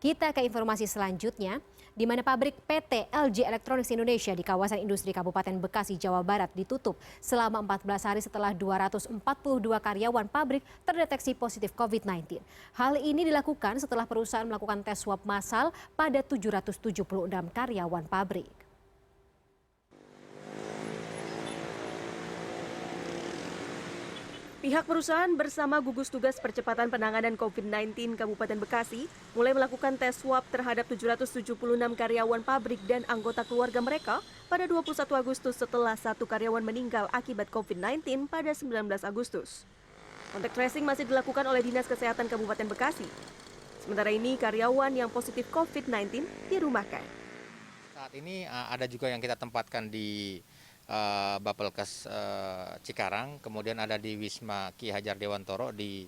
Kita ke informasi selanjutnya, di mana pabrik PT LG Electronics Indonesia di kawasan industri Kabupaten Bekasi, Jawa Barat ditutup selama 14 hari setelah 242 karyawan pabrik terdeteksi positif COVID-19. Hal ini dilakukan setelah perusahaan melakukan tes swab massal pada 776 karyawan pabrik. Pihak perusahaan bersama gugus tugas percepatan penanganan COVID-19 Kabupaten Bekasi mulai melakukan tes swab terhadap 776 karyawan pabrik dan anggota keluarga mereka pada 21 Agustus setelah satu karyawan meninggal akibat COVID-19 pada 19 Agustus. Kontak tracing masih dilakukan oleh Dinas Kesehatan Kabupaten Bekasi. Sementara ini karyawan yang positif COVID-19 dirumahkan. Saat ini ada juga yang kita tempatkan di Bapelkes Cikarang, kemudian ada di Wisma Ki Hajar Dewantoro di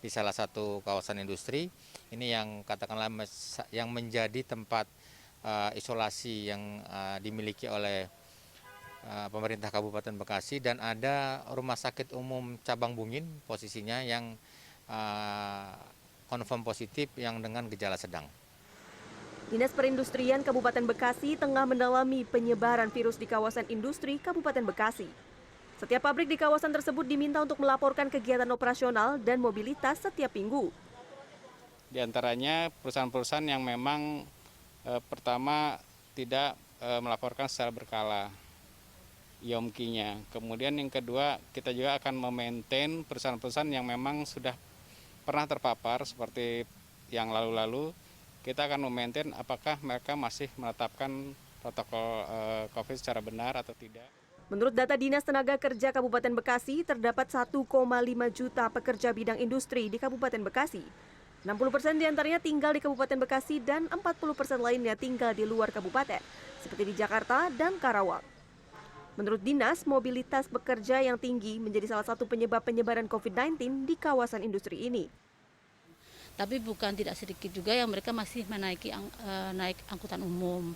salah satu kawasan industri. Ini yang katakanlah yang menjadi tempat isolasi yang dimiliki oleh pemerintah Kabupaten Bekasi, dan ada Rumah Sakit Umum Cabang Bungin posisinya yang konfirm positif yang dengan gejala sedang. Dinas Perindustrian Kabupaten Bekasi tengah mendalami penyebaran virus di kawasan industri Kabupaten Bekasi. Setiap pabrik di kawasan tersebut diminta untuk melaporkan kegiatan operasional dan mobilitas setiap minggu. Di antaranya perusahaan-perusahaan yang memang pertama tidak melaporkan secara berkala IOMKI-nya. Kemudian yang kedua, kita juga akan memaintain perusahaan-perusahaan yang memang sudah pernah terpapar seperti yang lalu-lalu. Kita akan memaintain apakah mereka masih menetapkan protokol COVID secara benar atau tidak. Menurut data Dinas Tenaga Kerja Kabupaten Bekasi, terdapat 1,5 juta pekerja bidang industri di Kabupaten Bekasi. 60% diantaranya tinggal di Kabupaten Bekasi dan 40% lainnya tinggal di luar kabupaten, seperti di Jakarta dan Karawang. Menurut Dinas, mobilitas pekerja yang tinggi menjadi salah satu penyebab penyebaran COVID-19 di kawasan industri ini. Tapi bukan tidak sedikit juga yang mereka masih naik angkutan umum.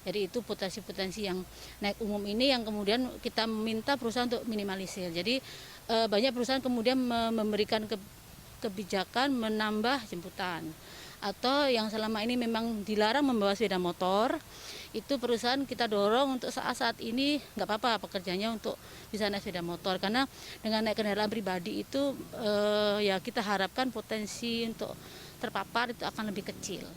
Jadi itu potensi-potensi yang naik umum ini yang kemudian kita minta perusahaan untuk minimalisir. Jadi banyak perusahaan kemudian memberikan kebijakan menambah jemputan. Atau yang selama ini memang dilarang membawa sepeda motor, itu perusahaan kita dorong untuk saat-saat ini nggak apa-apa pekerjanya untuk bisa naik sepeda motor. Karena dengan naik kendaraan pribadi itu ya kita harapkan potensi untuk terpapar itu akan lebih kecil.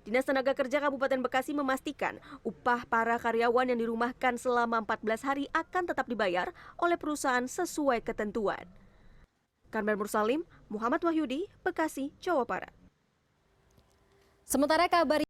Dinas Tenaga Kerja Kabupaten Bekasi memastikan upah para karyawan yang dirumahkan selama 14 hari akan tetap dibayar oleh perusahaan sesuai ketentuan. Karmel Mursalim, Muhammad Wahyudi, Bekasi, Jawa Barat. Sementara kabar